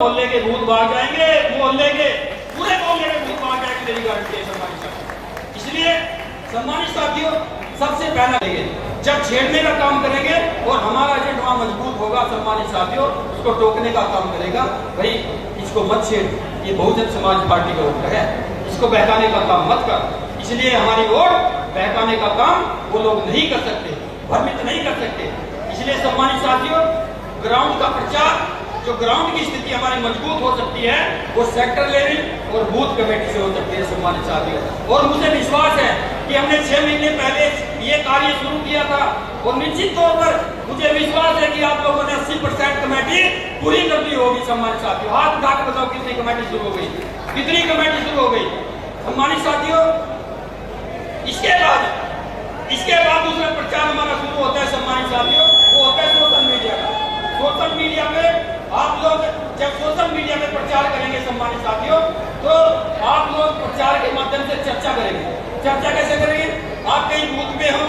मोहल्ले के भूत भाग जाएंगे, मोहल्ले के पूरे मोहल्ले के भूत भाग जाएंगे, मेरी गारंटी है सम्मानित साथियों। इसलिए सम्मानित साथियों, सबसे पहला लेंगे जब छेड़ने का काम करेंगे और हमारा एजेंट वहां मजबूत होगा, सम्मानित साथियों उसको टोकने का काम करेगा, भाई इसको मत छेड़, ये बहुजन समाज पार्टी का वोटर है, इसको बहकाने का काम मत कर। इसलिए हमारी वोट बहकाने का काम वो लोग नहीं कर सकते, भ्रमित नहीं कर सकते। इसलिए सम्मानित साथियों, ग्राउंड का प्रचार, जो ग्राउंड की स्थिति हमारी मजबूत हो सकती है, वो सेक्टर लेवल और बूथ कमेटी से हो सकती है सम्मानित साथियों। और मुझे विश्वास है कि हमने 6 महीने पहले ये कार्य शुरू किया था और निश्चित तौर पर मुझे विश्वास है कि आप लोगों ने 80% कमेटी पूरी कर दी होगी सम्मानित साथियों। हाथ उठा के बताओ कितनी कमेटी शुरू हो गई, कितनी कमेटी शुरू हो गई सम्मानित साथियों। इसके बाद दूसरा प्रचार हमारा शुरू होता है सम्मानित साथियों, वो होता है सोशल मीडिया का। सोशल मीडिया पे आप लोग जब सोशल मीडिया में प्रचार करेंगे सम्मानित साथियों, तो आप लोग प्रचार के माध्यम से चर्चा करेंगे। चर्चा कैसे करेंगे? आप कहीं बूथ में हो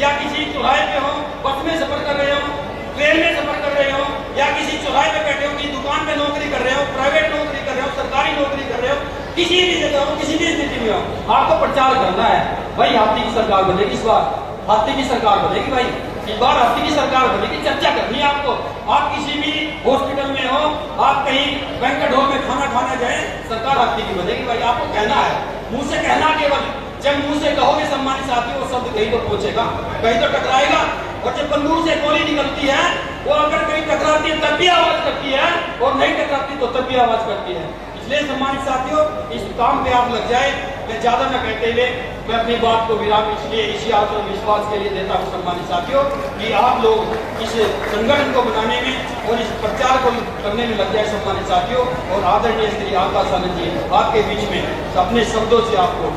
या किसी चौराहे पे हो, बस में सफर कर रहे हो, ट्रेन में सफर कर रहे हो, या किसी चौराहे पे बैठे हो, किसी दुकान में नौकरी कर रहे हो, प्राइवेट नौकरी कर रहे हो, सरकारी नौकरी कर रहे हो, किसी भी जगह हो, किसी भी स्थिति में हो, आपको प्रचार करना है। भाई हाथी की सरकार बनेगी, इस बार हाथी की सरकार बनेगी, भाई इस बार हाथी की सरकार बनेगी। चर्चा करनी है आपको। आप किसी भी हॉस्पिटल में हो, आप कहीं बैंक्वेट हॉल में खाना खाने जाए, सरकार हाथी की बनेगी, भाई आपको कहना है, मुंह से कहना केवल। जब मुंह से कहोगे सम्मानित साथियों, वो शब्द कहीं तो पहुंचेगा, कहीं तो टकराएगा। और जब बंदूक से गोली निकलती है, वो अगर कहीं टकराती है तब भी आवाज करती है, और नहीं टकराती तो तब भी आवाज करती है। इसलिए सम्मानित साथियों, इस काम पे आप लग जाए। मैं ज्यादा न कहते हुए मैं अपनी बात को विराम इसलिए इसी आत्मविश्वास के लिए देता हूँ सम्मानित साथियों, कि आप लोग इस संगठन को बनाने में और इस प्रचार को करने में लग जाए सम्मानित साथियों। और आदरणीय श्री आकाश आनंद जी आपके बीच में अपने शब्दों से आपको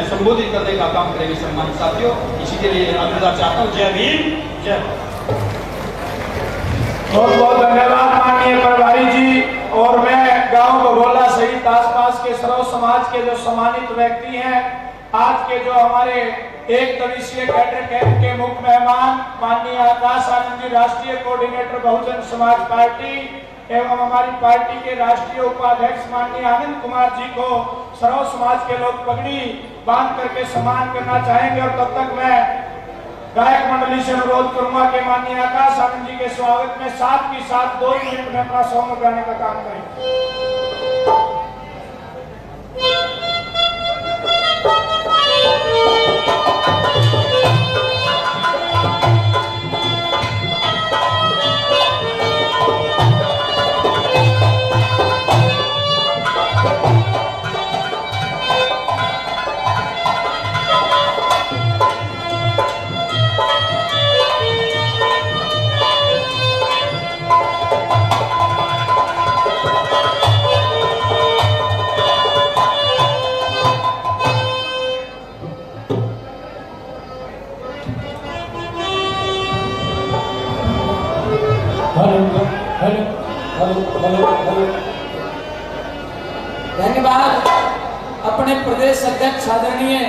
संबोधित करने का काम करेंगे सम्मानित साथियों। इसी के लिए अनुरोध चाहता हूँ। जय भीम, जय। बहुत बहुत धन्यवाद माननीय प्रभारी जी। और मैं गांव बघोला सहित आसपास के सर्व समाज के जो सम्मानित व्यक्ति हैं, आज के जो हमारे 1 दिवसीय कैडर कैंप के मुख्य मेहमान माननीय आकाश आनंद जी, राष्ट्रीय कोऑर्डिनेटर बहुजन समाज पार्टी, एवं हमारी पार्टी के राष्ट्रीय उपाध्यक्ष माननीय आनंद कुमार जी को सर्व समाज के लोग पगड़ी बांध करके सम्मान करना चाहेंगे। और तब तक मैं गायक मंडली से अनुरोध करूंगा कि माननीय आकाश आनंद जी के स्वागत में साथ ही साथ 2 मिनट में अपना सॉन्ग गाने का काम करें। धन्यवाद अपने प्रदेश अध्यक्ष आदरणीय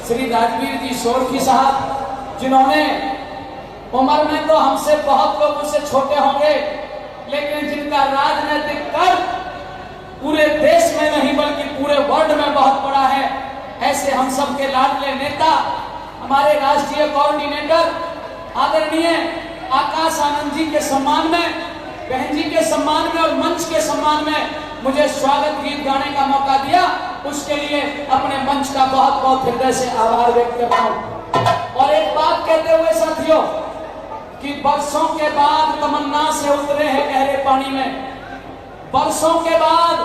श्री राजवीर जी सोरखी साहब, जिन्होंने उम्र में तो हमसे बहुत लोग उससे छोटे होंगे, लेकिन जिनका राजनीतिक कर पूरे देश में नहीं बल्कि पूरे वर्ल्ड में बहुत बड़ा है। ऐसे हम सब के लाडले नेता, हमारे राष्ट्रीय कोऑर्डिनेटर आदरणीय आकाश आनंद जी के सम्मान में, बहन जी के सम्मान में और मंच के सम्मान में मुझे स्वागत गीत गाने का मौका दिया, उसके लिए अपने मंच का बहुत बहुत हृदय से आभार व्यक्त करता हूं। और एक बात कहते हुए साथियों, कि बरसों के बाद तमन्ना से उतरे हैं गहरे पानी में, बरसों के बाद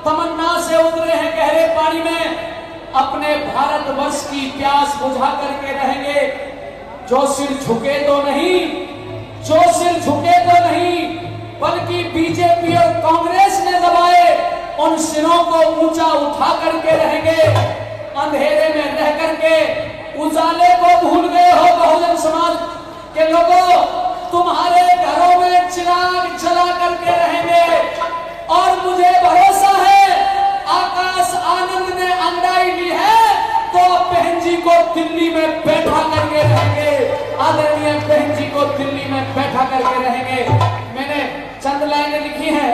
तमन्ना से उतरे हैं गहरे पानी में, अपने भारतवर्ष की प्यास बुझा करके रहेंगे। जो सिर झुके तो नहीं, जो सिर झुके तो नहीं, बल्कि बीजेपी और कांग्रेस ने दबाए उन सिरों को ऊंचा उठा करके रहेंगे। अंधेरे में रह करके उजाले को भूल गए हो बहुजन समाज के लोगों, तुम्हारे घरों में चिराग जला करके रहेंगे। और मुझे भरोसा है आकाश आनंद ने अंगड़ाई ली है तो बहन जी को दिल्ली में बैठा करके रहेंगे, आदरणीय बहन जी को दिल्ली में बैठा करके रहेंगे। मैंने चंद लाइनें लिखी हैं,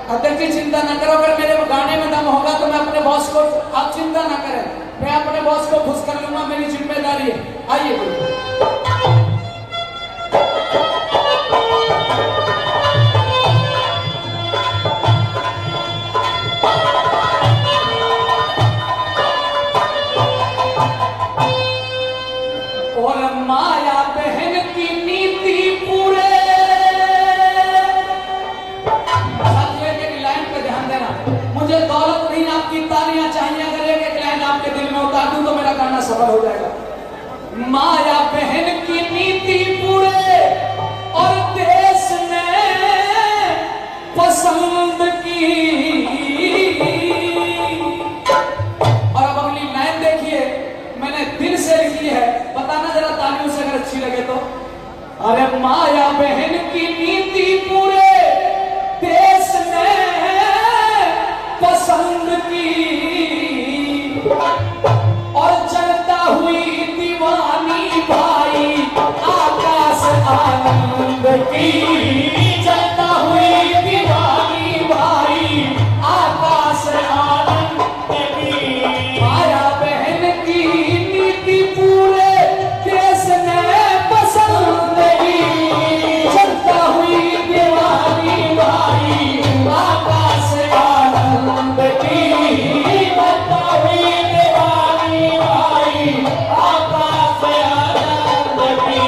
अध्यक्ष जी चिंता न करो, अगर मेरे गाने में दम होगा तो मैं अपने बॉस को, आप चिंता ना करें, मैं अपने बॉस को खुश कर लूंगा, मेरी जिम्मेदारी है। आइए बोलिए। और माया बहन की नीति पूरे, लाइन पे ध्यान देना, मुझे दौलत नहीं आपकी तालियां चाहिए, अगर एक एक लाइन आपके दिल में उतार दूं तो मेरा गाना सफल हो जाएगा। माया बहन की नीति पूरे और देश ने पसंद की। और अब अगली लाइन देखिए, मैंने दिल से लिखी है, बताना जरा तालियों से अगर अच्छी लगे तो। अरे माया बहन की नीति पूरे देश ने पसंद की और जनता हुई दीवानी भाई आकाश आनंद की। जनता हुई दीवानी भाई आकाश आनंद की। माया बहन की नीति पूरे देश ने पसंद की। जनता हुई दीवानी भाई आकाश आनंद की। जनता हुई दीवानी भाई आकाश आनंद की।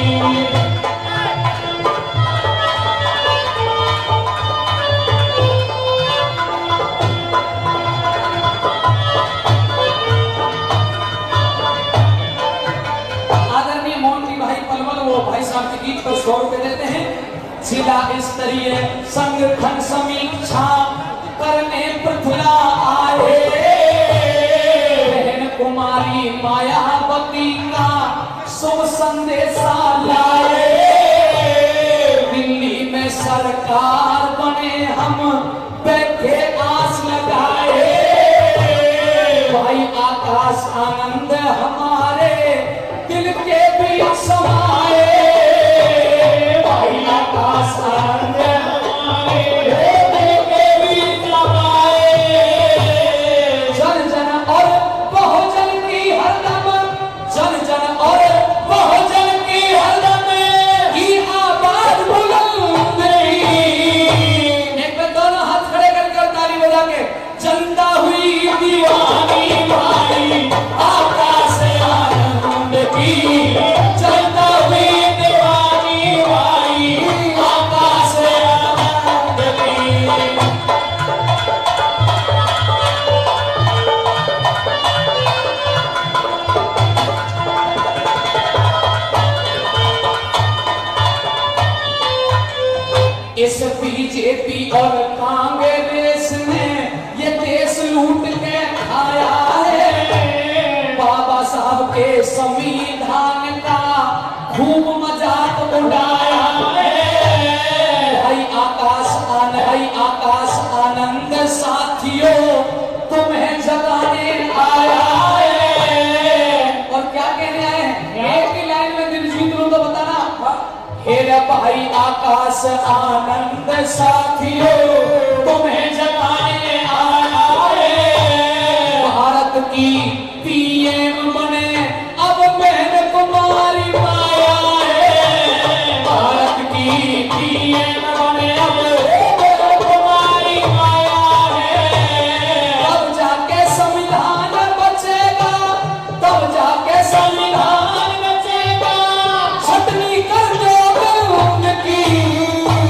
आदरणीय मोहन भाई पलवल वो भाई साहब के गीत पर 100 रुपए देते हैं। जिला स्तरीय संगठन समीक्षा करने पृथ्वी आए बहन कुमारी मायावती का शुभ संदेशा लाए। दिल्ली में सरकार बने हम बैठे आस लगाए। भाई आकाश आनंद हमारे दिल के बीच समाए। भाई आकाश आनंद हमारे दिल के बीच समाए। जन जन और बहुजन की हरदम, जन जन और बहुजन की हरदम की आवाज बुलंद रही। एक बार दोनों हाथ खड़े करके ताली बजा के, जनता हुई दीवानी भाई आकाश आनंद की। जनता हुई दीवानी भाई आकाश आनंद की। इस बीजेपी और कांग्रेस ने ये देश लूट के खाया है। बाबा साहब के संविधान का खूब मजाक उड़ाया है। भाई आकाश आनंद साथियों तुम्हें जगाने आया है। और क्या कहने आए हैं, एक ही लाइन में दिल जीत लूं तो बताना। हेरा भाई आकाश आनंद साथियों तुम्हें जगाने आया है। भारत की पीएम बने अब बहन कुमारी माया है। भारत की पीएम बने अब बहन कुमारी माया है। तब जाके संविधान बचेगा, तब जाके संविधान बचेगा। छटनी कर दो उनकी।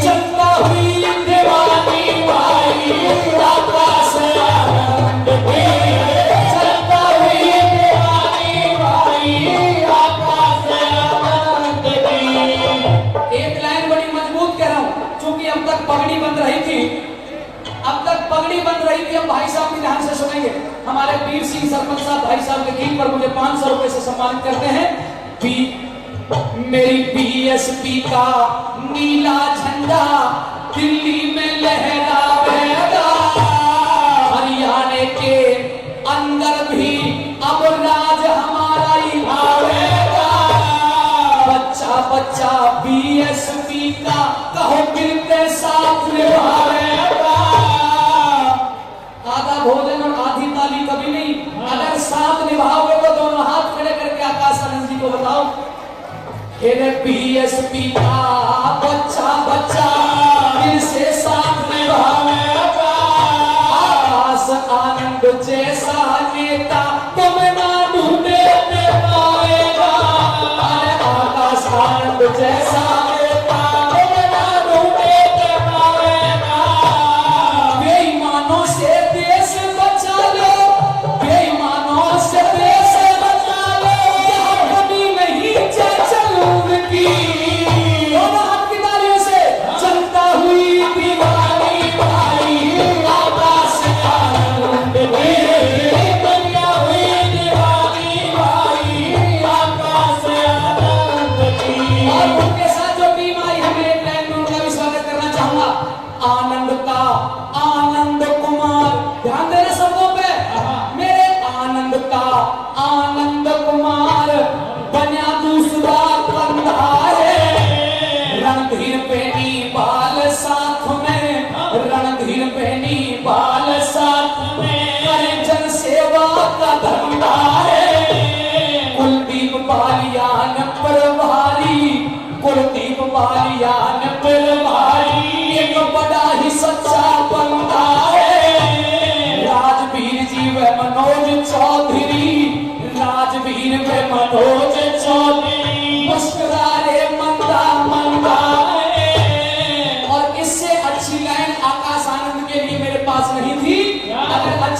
जनता हुई दीवानी भाई आकाश आनंद की। जनता हुई दीवानी भाई आकाश आनंद की। एक लाइन बड़ी मजबूत कह रहा हूं, क्योंकि अब तक पगड़ी बंद रही थी, अब तक पगड़ी बंद रही थी। अब भाई साहब भी ध्यान से सुनेंगे। हमारे वीर सिंह सरपंच साहब भाई साहब के गीत पर मुझे 500 रुपए से सम्मानित करते हैं। मेरी बीएसपी का नीला झंडा दिल्ली में लहरावेगा। हरियाणा के अंदर भी अब राज हमारा ही आवेगा। बच्चा बच्चा बीएसपी का कहो मिलते साथ निभावेगा।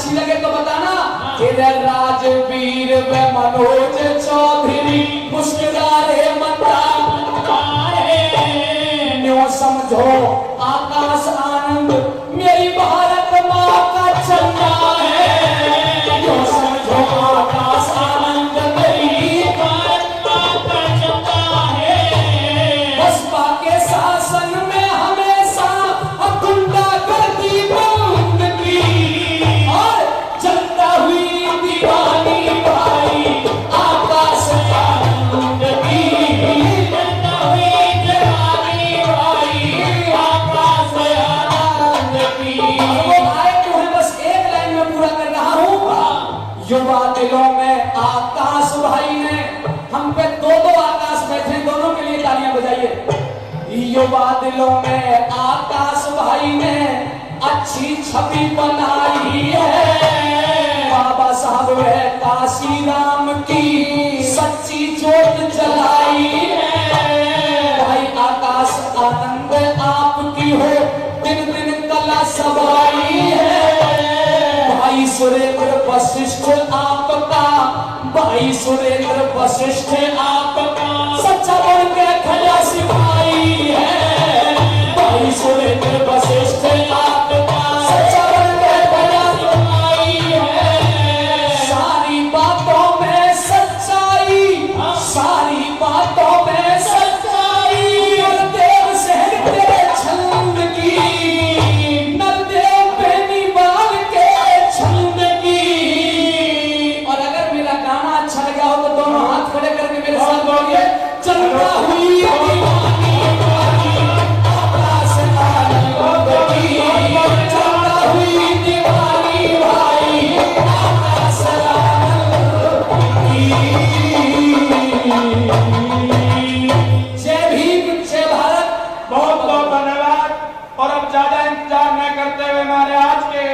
अच्छी लगे तो बताना। इधर राजवीर व मनोज चौधरी मुस्कुरा रे मंदा न्यों समझो आकाश आनंद मेरी भारत माँ का चंदा है। न्यों समझो आकाश आनंद मेरी भारत माँ का चंदा है। बसपा के शासन में हमेशा गुंडागर्दी बंद की और जनता हुई दीवानी भाई आकाश आनंद की। जनता हुई दीवानी भाई आकाश आनंद की। वो आए तो है, बस एक लाइन में पूरा कर रहा हूँ। युवा दिलों में आकाश भाई ने हम पे दो आकाश बैठे, दोनों के लिए तालियां बजाइए। युवा दिलों में आकाश भाई ने अच्छी छवि बनाई है। बाबा साहब है काशी राम की सच्ची जोत जलाई है। भाई आकाश आनंद आपकी हो दिन दिन कला सवाई है। भाई सुरेंद्र वशिष्ठ आपका, भाई सुरेंद्र वशिष्ठ आपका सच्चा बन के खड़ा सिपाही है। भाई सुरेंद्र वशिष्ठ आपका सच्चा बन के खड़ा सिपाही है। सारी बातों में सच्चाई, सारी बातों में सच्चाई। नरदेव शहर तेरे छंद की, नरदेव बेनीवाल के छंद की। और अगर मेरा गाना अच्छा लगा हो तो दोनों हाथ खड़े करके मेरे साथ बोलिए। चंदा हुई दीवानी भाई आकाश आनंद की। चंदा हुई दीवानी भाई आकाश आनंद की। जय भीम, जय भारत। बहुत बहुत धन्यवाद। और अब ज्यादा इंतजार न करते हुए हमारे आज के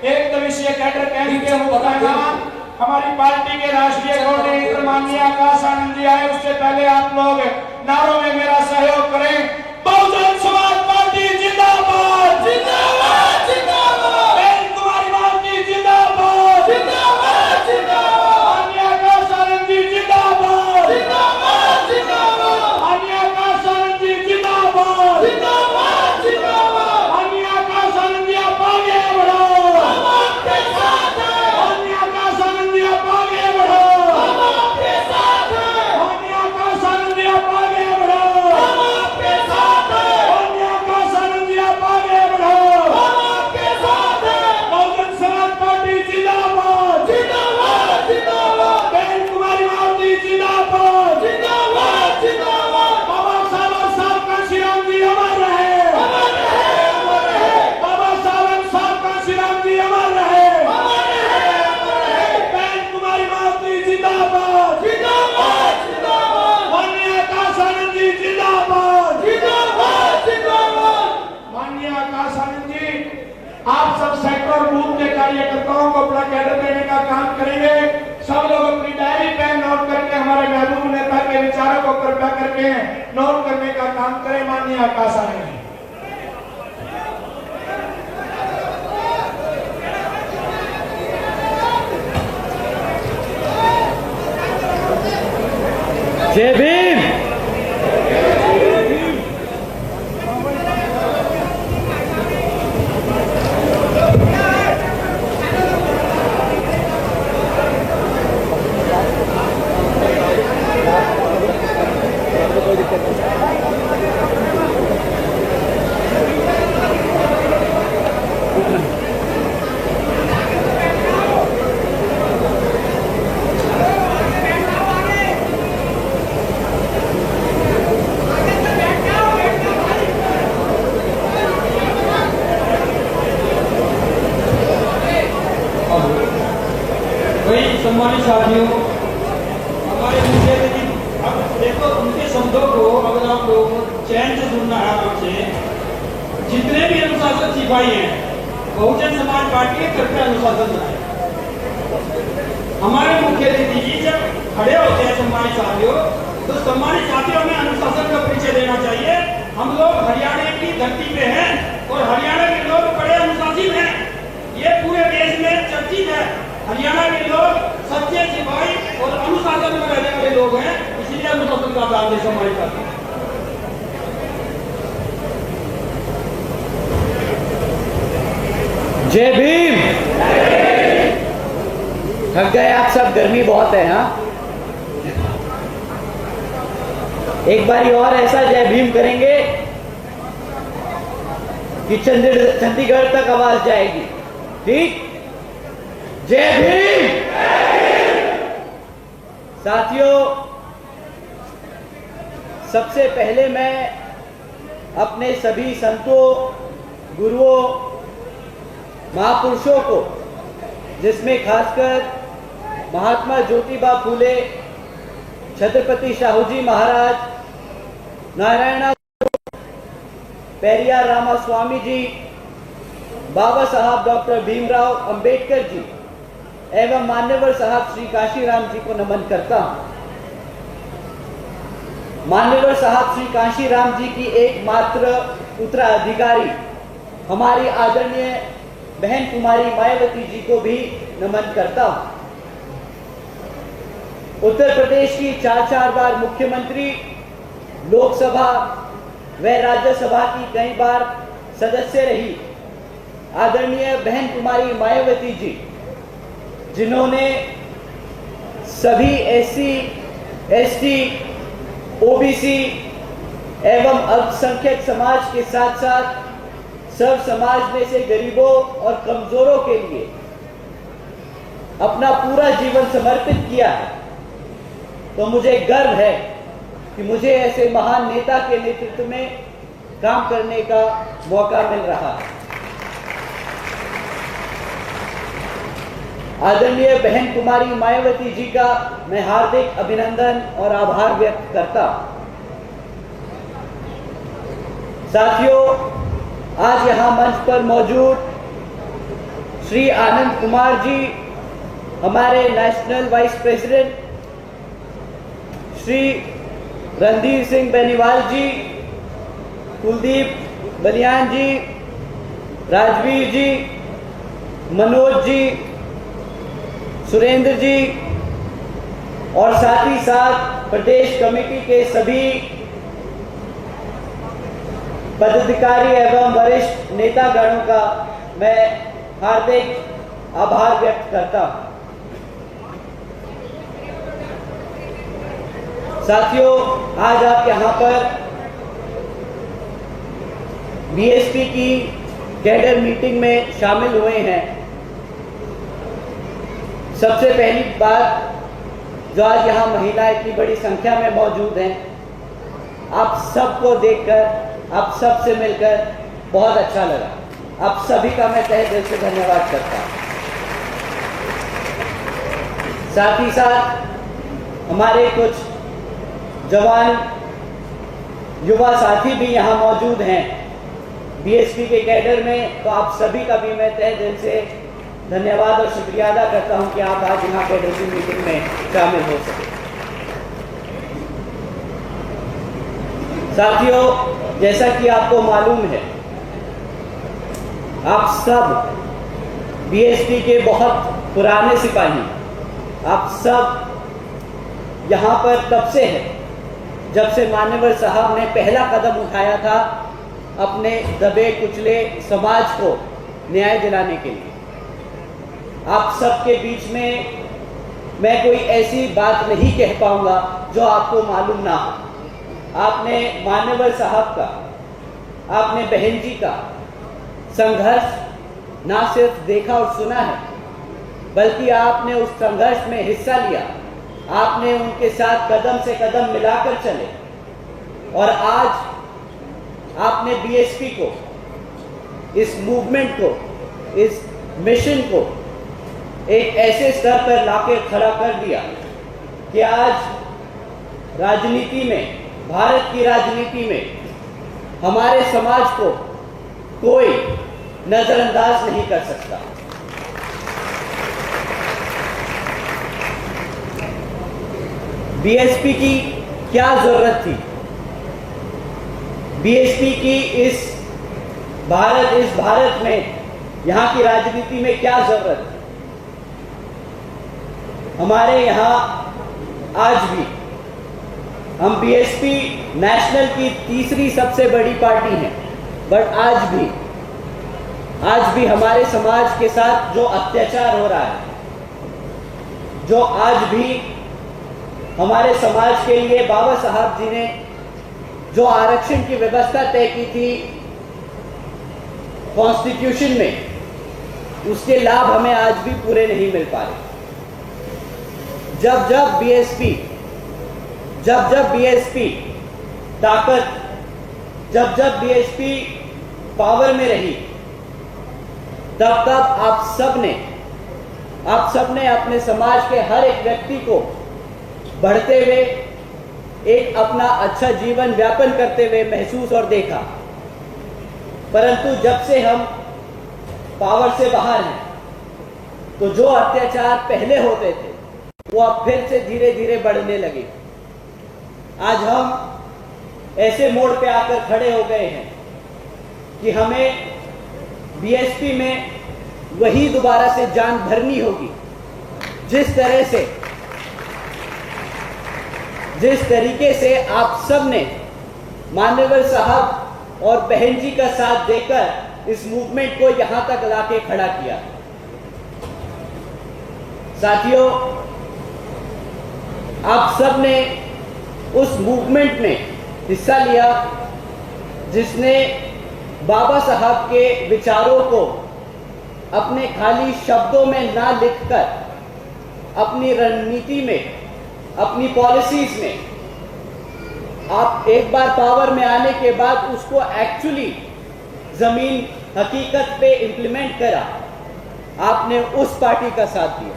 एक दिवसीय कैडर कैंप के मुख्यमंत्री हमारी पार्टी के राष्ट्रीय कोऑर्डिनेटर माननीय आकाश आनंद जी आए, उससे पहले आप लोग नारों में मेरा सहयोग करें। बहुजन समाज पार्टी जिंदाबाद जिंदाबाद जिंदाबाद। बहन कुमारी मालती जिंदाबाद जिंदाबाद जिंदाबाद। माननीय आकाश आनंद जी जिंदाबाद जिंदाबाद जिंदाबाद। माननीय आकाश आनंद जी जिंदाबाद जिंदाबाद जिंदाबाद। माननीय आकाश आनंद जी आप आगे बढ़ो, हम आपके साथ हैं। माननीय आकाश आनंद जी आप आगे बढ़ो, हम आपके साथ हैं। माननीय आकाश आनंद जी आप आगे बढ़ो, हम आपके साथ हैं। माननीय आकाश आनंद जी आप आगे बढ़ो, हम आपके साथ हैं। बहुजन समाज पार्टी जिंदाबाद जिंदाबाद जिंदाबाद। बहन कुमारी मालती जिंदाबाद जिंदाबाद जिंदाबाद। बाबा साहब का श्रीराम जी अमर रहे, अमर रहे, अमर रहे। बाबा साहब का श्रीराम जी अमर रहे, अमर रहे, अमर रहे। बहन कुमारी मालती जिंदाबाद जिंदाबाद जिंदाबाद। माननीय आकाश आनंद जी जिंदाबाद जिंदाबाद जिंदाबाद। माननीय आकाश आनंद जी, आप सब सेक्टर और बूथ के कार्यकर्ताओं को अपना कैडर देने का काम करेंगे। सब लोग अपनी डायरी पेन नोट करके हमारे महबूब नेता के विचारों को कृपया करके नोट करने का काम करें। माननीय आकाश आनंद जी। जय भीम। सम्मानित साथियों, हमारे मुद्दे लेकिन अब देखो उनके शब्दों को अगर आप लोग चैन से सुनना है आपसे, जितने भी अनुशासन सिपाही हैं बहुजन समाज पार्टी के कृपया अनुशासन बनाए। हमारे मुख्य अतिथि जी जब खड़े होते हैं सम्मानित साथियों, तो सम्मानित साथियों में अनुशासन का परिचय देना चाहिए। हम लोग हरियाणा की धरती पे हैं और हरियाणा के लोग बड़े अनुशासित हैं। ये पूरे देश में चर्चित प्रताप दान दे सम्मानित साथियों। जय भीम। थक गए आप सब, गर्मी बहुत है। हाँ, एक बारी और ऐसा जय भीम करेंगे कि चंडीगढ़ तक आवाज जाएगी। ठीक? जय भीम। साथियों, सबसे पहले मैं अपने सभी संतों, गुरुओं, महापुरुषों को, जिसमें खासकर महात्मा ज्योतिबा फूले, छत्रपति शाहू जी महाराज, नारायण पेरियार रामास्वामी जी, बाबा साहब डॉक्टर भीमराव अंबेडकर जी एवं मान्यवर साहब श्री काशीराम जी को नमन करता हूं। मान्यवर साहब श्री काशीराम जी की एकमात्र उत्तराधिकारी हमारी आदरणीय बहन कुमारी मायावती जी को भी नमन करता हूं। उत्तर प्रदेश की 4 बार मुख्यमंत्री, लोकसभा व राज्यसभा की कई बार सदस्य रही आदरणीय बहन कुमारी मायावती जी, जिन्होंने सभी एससी, एसटी, ओबीसी एवं अल्पसंख्यक समाज के साथ साथ सर्व समाज में से गरीबों और कमजोरों के लिए अपना पूरा जीवन समर्पित किया है। तो मुझे गर्व है कि मुझे ऐसे महान नेता के नेतृत्व में काम करने का मौका मिल रहा है। आदरणीय बहन कुमारी मायावती जी का मैं हार्दिक अभिनंदन और आभार व्यक्त करता हूं। साथियों, आज यहां मंच पर मौजूद श्री आनंद कुमार जी, हमारे national vice president, Shri Randhir Singh Beniwal ji, Kuldeep Baliyan ji, Rajveer ji, Manoj ji, Surendra ji और साथ ही साथ प्रदेश कमेटी के सभी पदाधिकारी एवं वरिष्ठ नेतागणों का मैं हार्दिक आभार व्यक्त करता हूं। साथियों, आज आप यहां पर बीएसपी की कैडर मीटिंग में शामिल हुए हैं। सबसे पहली बात, जो आज यहाँ महिलाएं इतनी बड़ी संख्या में मौजूद हैं, आप सबको देखकर, आप सबसे मिलकर बहुत अच्छा लगा। आप सभी का मैं तहे दिल से धन्यवाद करता हूँ। साथ ही साथ हमारे कुछ जवान युवा साथी भी यहाँ मौजूद हैं बीएसपी के कैडर में, तो आप सभी का भी मैं तहे दिल से धन्यवाद और शुक्रिया अदा करता हूं कि आप आज यहाँ कैडर की मीटिंग में शामिल हो सके। साथियों, जैसा कि आपको मालूम है, आप सब बीएसपी के बहुत पुराने सिपाही, आप सब यहाँ पर तब से हैं जब से मान्यवर साहब ने पहला कदम उठाया था अपने दबे कुचले समाज को न्याय दिलाने के लिए। आप सबके बीच में मैं कोई ऐसी बात नहीं कह पाऊंगा जो आपको मालूम ना हो। आपने मान्यवर साहब का, आपने बहन जी का संघर्ष ना सिर्फ देखा और सुना है, बल्कि आपने उस संघर्ष में हिस्सा लिया। आपने उनके साथ कदम से कदम मिलाकर चले और आज आपने बीएसपी को, इस मूवमेंट को, इस मिशन को एक ऐसे स्तर पर लाके खड़ा कर दिया कि आज राजनीति में, भारत की राजनीति में हमारे समाज को कोई नजरअंदाज नहीं कर सकता। बीएसपी की क्या जरूरत थी? बीएसपी की इस भारत में, यहाँ की राजनीति में क्या जरूरत है? हमारे यहाँ आज भी हम बीएसपी नेशनल की तीसरी सबसे बड़ी पार्टी हैं, बट आज भी हमारे समाज के साथ जो अत्याचार हो रहा है, जो आज भी हमारे समाज के लिए बाबा साहब जी ने जो आरक्षण की व्यवस्था तय की थी कॉन्स्टिट्यूशन में, उसके लाभ हमें आज भी पूरे नहीं मिल पा रहे। जब बीएसपी ताकत, जब बीएसपी पावर में रही, तब आप सबने अपने समाज के हर एक व्यक्ति को बढ़ते हुए एक अपना अच्छा जीवन व्यापन करते हुए महसूस और देखा। परंतु जब से हम पावर से बाहर हैं, तो जो अत्याचार पहले होते थे वो अब फिर से धीरे धीरे बढ़ने लगे। आज हम ऐसे मोड़ पे आकर खड़े हो गए हैं कि हमें बीएसपी में वही दोबारा से जान भरनी होगी, जिस तरीके से आप सब ने मान्यवर साहब और बहन जी का साथ देकर इस मूवमेंट को यहां तक लाके खड़ा किया। साथियों, आप सब ने उस मूवमेंट में हिस्सा लिया जिसने बाबा साहब के विचारों को अपने खाली शब्दों में ना लिखकर अपनी रणनीति में, अपनी पॉलिसीज में, आप एक बार पावर में आने के बाद उसको एक्चुअली जमीन हकीकत पे इंप्लीमेंट करा। आपने उस पार्टी का साथ दिया,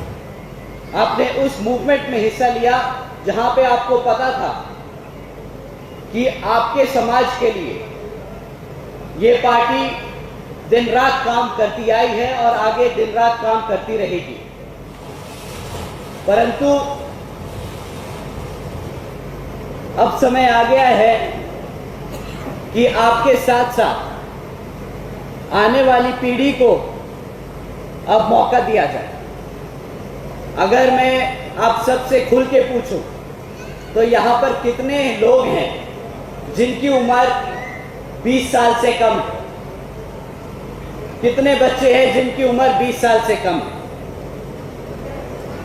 आपने उस मूवमेंट में हिस्सा लिया जहां पे आपको पता था कि आपके समाज के लिए ये पार्टी दिन रात काम करती आई है और आगे दिन रात काम करती रहेगी। परंतु अब समय आ गया है कि आपके साथ साथ आने वाली पीढ़ी को अब मौका दिया जाए। अगर मैं आप सबसे खुल के पूछूं तो यहां पर कितने लोग हैं जिनकी उम्र 20 साल से कम है? कितने बच्चे हैं जिनकी उम्र 20 साल से कम है?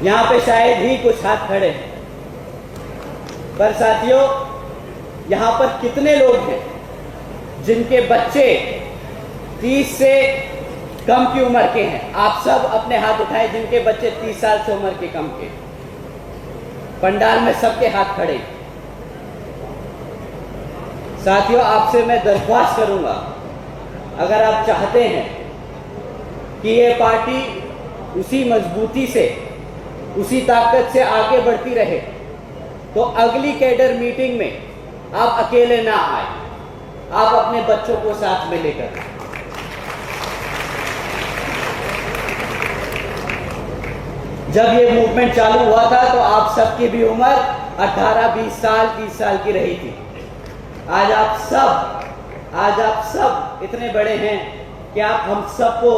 यहां पे शायद ही कुछ हाथ खड़े हैं। पर साथियों, यहां पर कितने लोग हैं जिनके बच्चे 30 से कम की उम्र के हैं? आप सब अपने हाथ उठाएं जिनके बच्चे 30 साल से उम्र के कम के। पंडाल में सबके हाथ खड़े। साथियों, आपसे मैं दरख्वास्त करूंगा, अगर आप चाहते हैं कि ये पार्टी उसी मजबूती से, उसी ताकत से आगे बढ़ती रहे, तो अगली कैडर मीटिंग में आप अकेले ना आए, आप अपने बच्चों को साथ में लेकर। जब ये मूवमेंट चालू हुआ था तो आप सबकी भी उम्र 18, 20 साल, 30 साल की रही थी। आज आप सब इतने बड़े हैं कि आप हम सबको,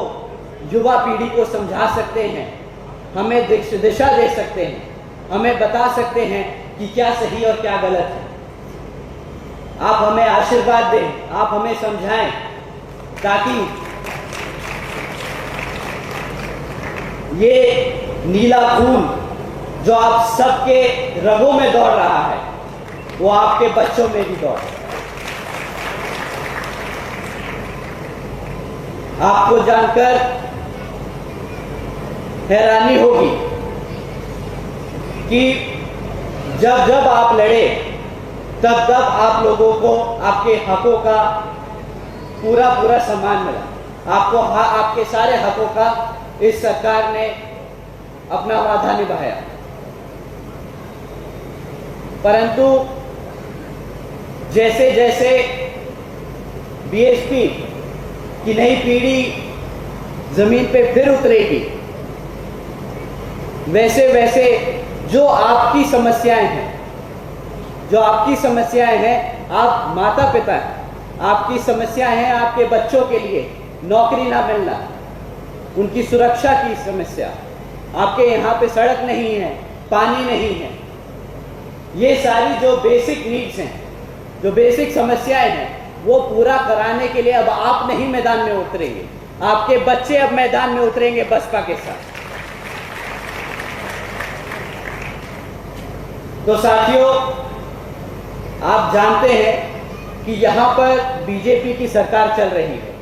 युवा पीढ़ी को समझा सकते हैं, हमें दिशा दे सकते हैं, हमें बता सकते हैं कि क्या सही और क्या गलत है। आप हमें आशीर्वाद दें, आप हमें समझाएं, ताकि ये नीला खून जो आप सबके रगों में दौड़ रहा है, वो आपके बच्चों में भी दौड़। आपको जानकर हैरानी होगी कि जब आप लड़े, तब आप लोगों को आपके हकों का पूरा सम्मान मिला। आपके सारे हकों का इस सरकार ने अपना वादा निभाया। परंतु जैसे जैसे बीएसपी की नई पीढ़ी जमीन पे फिर उतरेगी, वैसे वैसे जो आपकी समस्याएं हैं, आप माता पिता हैं, आपकी समस्याएं हैं आपके बच्चों के लिए नौकरी ना मिलना, उनकी सुरक्षा की समस्या, आपके यहाँ पे सड़क नहीं है, पानी नहीं है, ये सारी जो बेसिक नीड्स हैं, जो बेसिक समस्याएं हैं, वो पूरा कराने के लिए अब आप नहीं मैदान में उतरेंगे, आपके बच्चे अब मैदान में उतरेंगे बसपा के साथ। तो साथियों, आप जानते हैं कि यहां पर बीजेपी की सरकार चल रही है,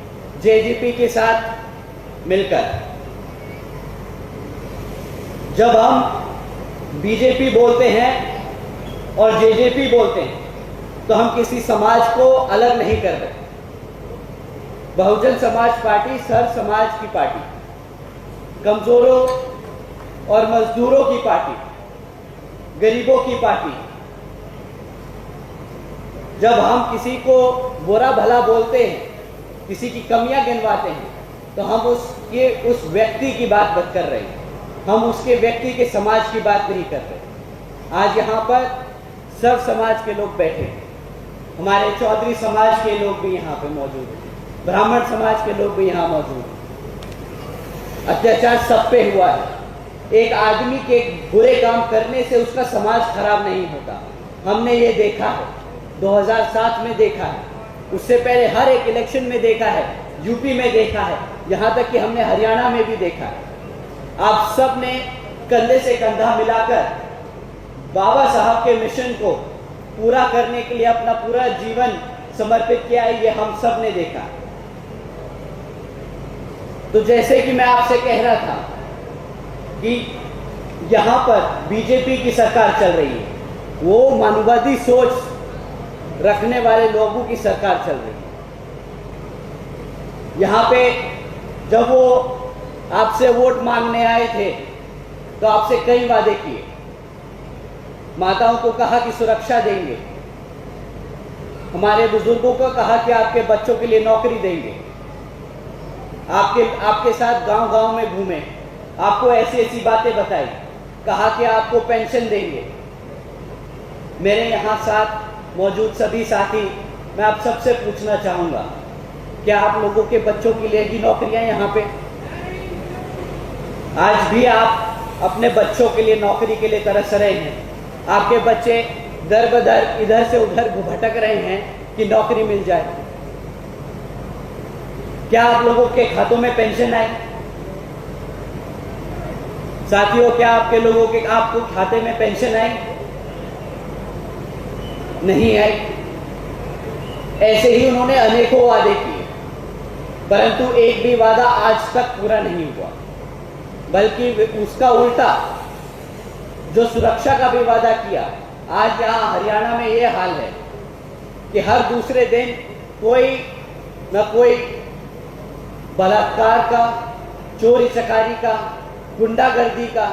जेजेपी के साथ मिलकर। जब हम बीजेपी बोलते हैं और जेजेपी बोलते हैं तो हम किसी समाज को अलग नहीं कर रहे। बहुजन समाज पार्टी सर्व समाज की पार्टी, कमजोरों और मजदूरों की पार्टी, गरीबों की पार्टी। जब हम किसी को बुरा भला बोलते हैं, किसी की कमियां गिनवाते हैं, तो हम उस व्यक्ति की बात कर रहे हैं, हम उसके व्यक्ति के समाज की बात नहीं कर रहे। आज यहाँ पर सर्व समाज के लोग बैठे हैं, हमारे चौधरी समाज के लोग भी यहाँ पे मौजूद हैं, ब्राह्मण समाज के लोग भी यहाँ मौजूद हैं। अत्याचार सब पे हुआ है। एक आदमी के बुरे काम करने से उसका समाज खराब नहीं होता। हमने ये देखा है, 2007 में देखा है, उससे पहले हर एक इलेक्शन में देखा है, यूपी में देखा है, यहाँ तक कि हमने हरियाणा में भी देखा है। आप सब ने कंधे से कंधा मिलाकर बाबा साहब के मिशन को पूरा करने के लिए अपना पूरा जीवन समर्पित किया है, ये हम सब ने देखा। तो जैसे कि मैं आपसे कह रहा था कि यहाँ पर बीजेपी की सरकार चल रही है, वो मानववादी सोच रखने वाले लोगों की सरकार चल रही है। यहाँ पे जब वो आपसे वोट मांगने आए थे तो आपसे कई वादे किए, माताओं को कहा कि सुरक्षा देंगे, हमारे बुजुर्गों को कहा कि आपके बच्चों के लिए नौकरी देंगे, आपके साथ गांव-गांव में घूमे, आपको ऐसी ऐसी बातें बताई, कहा कि आपको पेंशन देंगे। मेरे यहाँ साथ मौजूद सभी साथी, मैं आप सबसे पूछना चाहूँगा, क्या आप लोगों के बच्चों के लिए भी नौकरियाँ यहाँ पे? आज भी आप अपने बच्चों के लिए नौकरी के लिए तरस रहे हैं, आपके बच्चे दर बदर इधर से उधर भटक रहे हैं कि नौकरी मिल जाए। क्या आप लोगों के खातों में पेंशन आई? साथियों, क्या आपको खाते में पेंशन आई? नहीं आई। ऐसे ही उन्होंने अनेकों वादे किए, परंतु एक भी वादा आज तक पूरा नहीं हुआ, बल्कि उसका उल्टा जो सुरक्षा का भी वादा किया, आज यहाँ हरियाणा में ये हाल है कि हर दूसरे दिन कोई न कोई बलात्कार का, चोरी चकारी का, गुंडागर्दी का,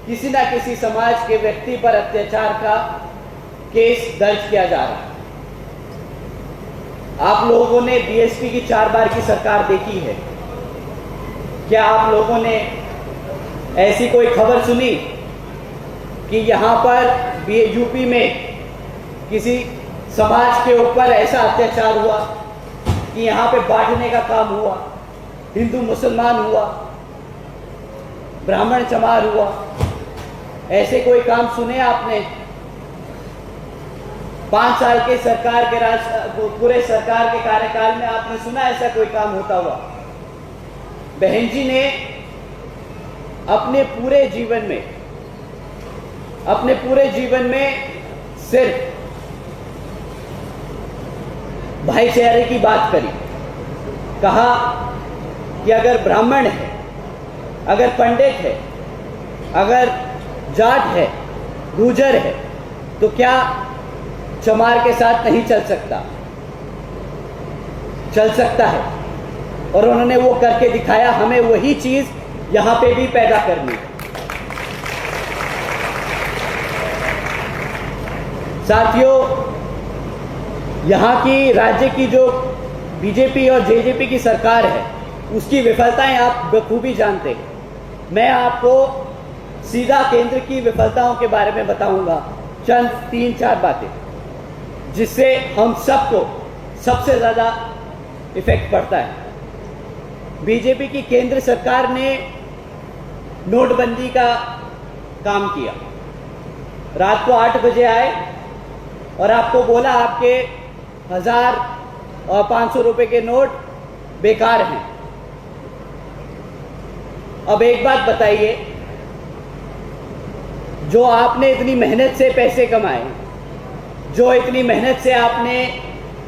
किसी न किसी समाज के व्यक्ति पर अत्याचार का केस दर्ज किया जा रहा है। आप लोगों ने बीएसपी की 4 बार की सरकार देखी है। क्या आप लोगों ने ऐसी कोई खबर सुनी कि यहाँ पर यूपी में किसी समाज के ऊपर ऐसा अत्याचार हुआ कि यहाँ पे बांटने का काम हुआ, हिंदू मुसलमान हुआ, ब्राह्मण चमार हुआ? ऐसे कोई काम सुने आपने? 5 साल के सरकार के पूरे सरकार के कार्यकाल में आपने सुना ऐसा कोई काम होता हुआ? बहन जी ने अपने पूरे जीवन में सिर्फ भाईचारे की बात करी। कहा कि अगर ब्राह्मण है, अगर पंडित है, अगर जाट है, गुर्जर है, तो क्या चमार के साथ नहीं चल सकता? चल सकता है। और उन्होंने वो करके दिखाया। हमें वही चीज यहां पे भी पैदा करनी है। साथियों, यहाँ की राज्य की जो बीजेपी और जेजेपी की सरकार है, उसकी विफलताएं आप बखूबी जानते हैं। मैं आपको सीधा केंद्र की विफलताओं के बारे में बताऊंगा, चंद 3-4 बातें, जिससे हम सबको सबसे ज़्यादा इफेक्ट पड़ता है। बीजेपी की केंद्र सरकार ने नोटबंदी का काम किया। रात को 8 बजे आए और आपको बोला आपके 1000 और 500 रुपए के नोट बेकार हैं। अब एक बात बताइए, जो आपने इतनी मेहनत से पैसे कमाए, जो इतनी मेहनत से आपने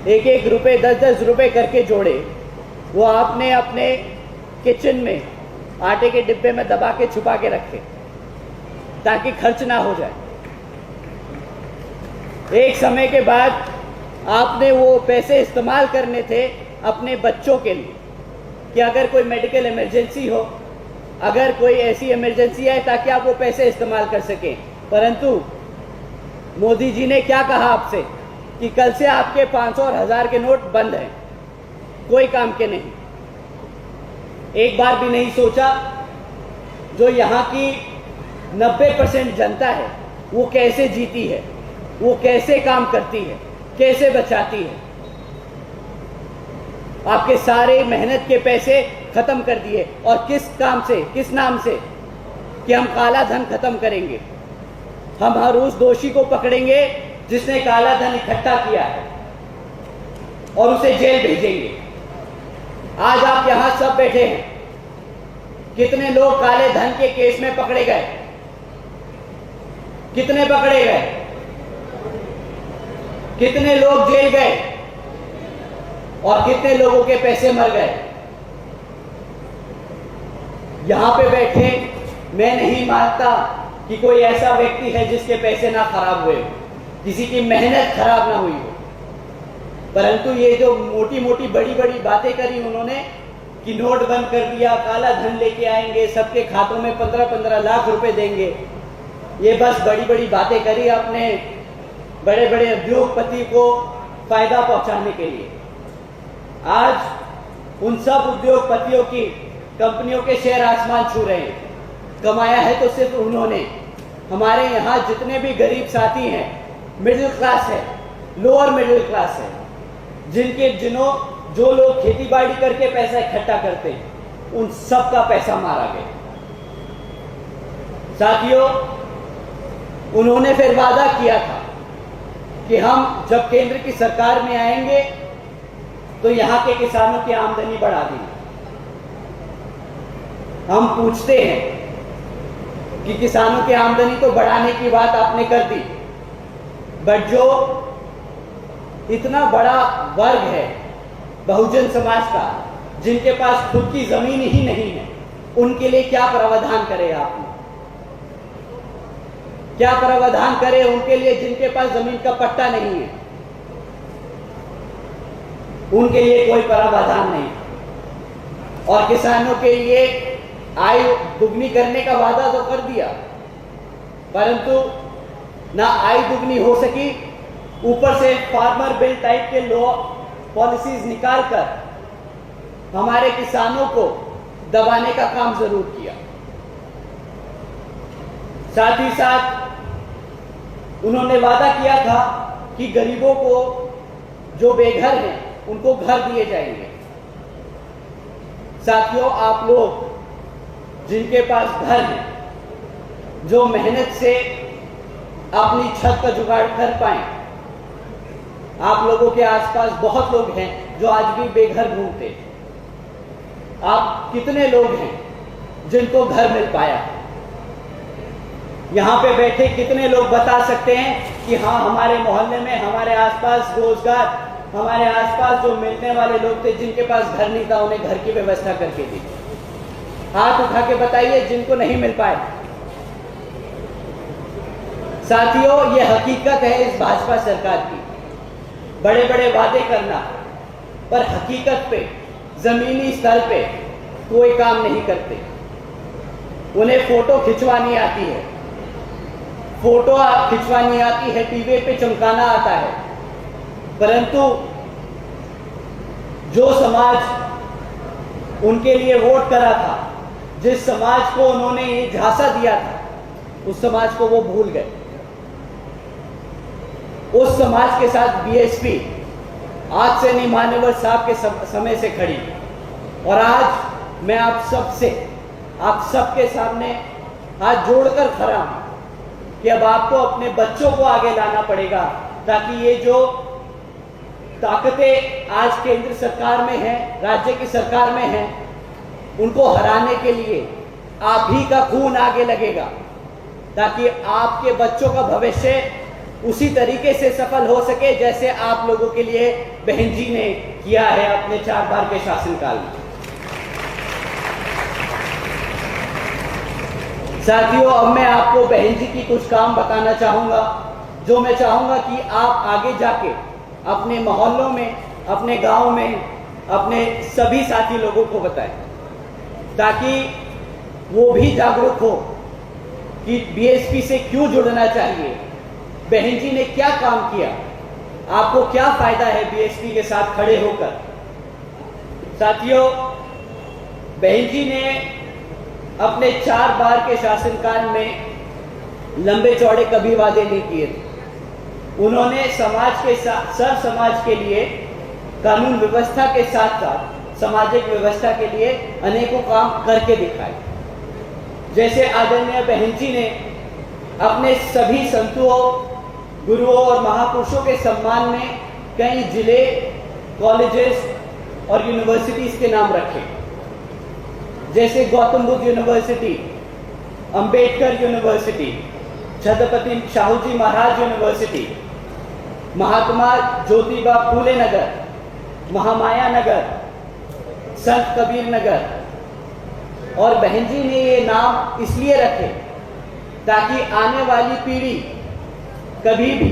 एक एक रुपए 10-10 रुपए करके जोड़े, वो आपने अपने किचन में आटे के डिब्बे में दबा के छुपा के रखे ताकि खर्च ना हो जाए। एक समय के बाद आपने वो पैसे इस्तेमाल करने थे अपने बच्चों के लिए कि अगर कोई मेडिकल इमरजेंसी हो, अगर कोई ऐसी इमरजेंसी है ताकि आप वो पैसे इस्तेमाल कर सकें। परंतु मोदी जी ने क्या कहा आपसे कि कल से आपके 500 और 1000 के नोट बंद हैं, कोई काम के नहीं। एक बार भी नहीं सोचा जो यहाँ की 90% जनता है वो कैसे जीती है, वो कैसे काम करती है, कैसे बचाती है। आपके सारे मेहनत के पैसे खत्म कर दिए, और किस काम से, किस नाम से कि हम काला धन खत्म करेंगे, हम हर उस दोषी को पकड़ेंगे जिसने काला धन इकट्ठा किया है और उसे जेल भेजेंगे। आज आप यहां सब बैठे हैं, कितने लोग काले धन के केस में पकड़े गए, कितने पकड़े गए, कितने लोग जेल गए और कितने लोगों के पैसे मर गए। यहां पे बैठे मैं नहीं मानता कि कोई ऐसा व्यक्ति है जिसके पैसे ना खराब हुए, किसी की मेहनत खराब ना हुई हो। परंतु ये जो मोटी मोटी बड़ी बड़ी बातें करी उन्होंने कि नोट बंद कर दिया, काला धन लेके आएंगे, सबके खातों में 15-15 लाख रुपए देंगे, ये बस बड़ी बड़ी बातें करी आपने बड़े बड़े उद्योगपति को फायदा पहुंचाने के लिए। आज उन सब उद्योगपतियों की कंपनियों के शेयर आसमान छू रहे हैं। कमाया है तो सिर्फ उन्होंने। हमारे यहाँ जितने भी गरीब साथी हैं, मिडिल क्लास है, लोअर मिडिल क्लास है, जो लोग खेती बाड़ी करके पैसा इकट्ठा करते हैं, उन सब का पैसा मारा गया। साथियों, उन्होंने फिर वादा किया था कि हम जब केंद्र की सरकार में आएंगे तो यहाँ के किसानों की आमदनी बढ़ा देंगे। हम पूछते हैं कि किसानों की आमदनी तो बढ़ाने की बात आपने कर दी, बट जो इतना बड़ा वर्ग है बहुजन समाज का, जिनके पास खुद की जमीन ही नहीं है, उनके लिए क्या प्रावधान करे आपने? क्या प्रावधान करे उनके लिए जिनके पास जमीन का पट्टा नहीं है? उनके लिए कोई प्रावधान नहीं। और किसानों के लिए आय दुगनी करने का वादा तो कर दिया, परंतु ना आय दुगनी हो सकी, ऊपर से फार्मर बिल टाइप के लॉ पॉलिसीज निकालकर हमारे किसानों को दबाने का काम जरूर किया। साथ ही साथ उन्होंने वादा किया था कि गरीबों को जो बेघर हैं उनको घर दिए जाएंगे। साथियों, आप लोग जिनके पास घर है, जो मेहनत से अपनी छत का जुगाड़ कर पाए, आप लोगों के आसपास बहुत लोग हैं जो आज भी बेघर घूमते। आप कितने लोग हैं जिनको घर मिल पाया? यहाँ पे बैठे कितने लोग बता सकते हैं कि हाँ, हमारे मोहल्ले में, हमारे आसपास रोजगार, हमारे आसपास जो मिलने वाले लोग थे जिनके पास घर नहीं था, उन्हें घर की व्यवस्था करके दी? हाथ उठा के बताइए जिनको नहीं मिल पाए। साथियों, ये हकीकत है इस भाजपा सरकार की, बड़े बड़े वादे करना पर हकीकत पे, जमीनी स्तर पे कोई काम नहीं करते। उन्हें फोटो खिंचवानी आती है, फोटो खिंचवानी आती है, टीवी पे चमकाना आता है, परंतु जो समाज उनके लिए वोट करा था, जिस समाज को उन्होंने ये झांसा दिया था, उस समाज को वो भूल गए। उस समाज के साथ बीएसपी आज से नहीं, मान्यवर साहब के समय से खड़ी। और आज मैं आप सबके सामने हाथ जोड़कर खड़ा हूं कि अब आपको अपने बच्चों को आगे लाना पड़ेगा, ताकि ये जो ताकतें आज केंद्र सरकार में हैं, राज्य की सरकार में हैं, उनको हराने के लिए आप ही का खून आगे लगेगा, ताकि आपके बच्चों का भविष्य उसी तरीके से सफल हो सके जैसे आप लोगों के लिए बहन जी ने किया है अपने 4 बार के शासनकाल में। साथियों, अब मैं आपको बहन जी की कुछ काम बताना चाहूंगा, जो मैं चाहूंगा कि आप आगे जाके अपने मोहल्लों में, अपने गांव में, अपने सभी साथी लोगों को बताएं, ताकि वो भी जागरूक हो कि बीएसपी से क्यों जुड़ना चाहिए, बहन जी ने क्या काम किया, आपको क्या फायदा है बीएसपी के साथ खड़े होकर। साथियों, बहन जी ने अपने 4 बार के शासनकाल में लंबे चौड़े कभी वादे नहीं किए थे। उन्होंने समाज के साथ, सर्व समाज के लिए, कानून व्यवस्था के साथ साथ सामाजिक व्यवस्था के लिए अनेकों काम करके दिखाए। जैसे आदरणीय बहन जी ने अपने सभी संतों, गुरुओं और महापुरुषों के सम्मान में कई जिले, कॉलेजेस और यूनिवर्सिटीज के नाम रखे, जैसे Gautam Buddha university, Ambedkar university, Chhatrapati Shahuji Maharaj university, Mahatma Jyotiba Phule नगर, महामाया नगर, संत कबीर नगर। और बहन जी ने ये नाम इसलिए रखे ताकि आने वाली पीढ़ी कभी भी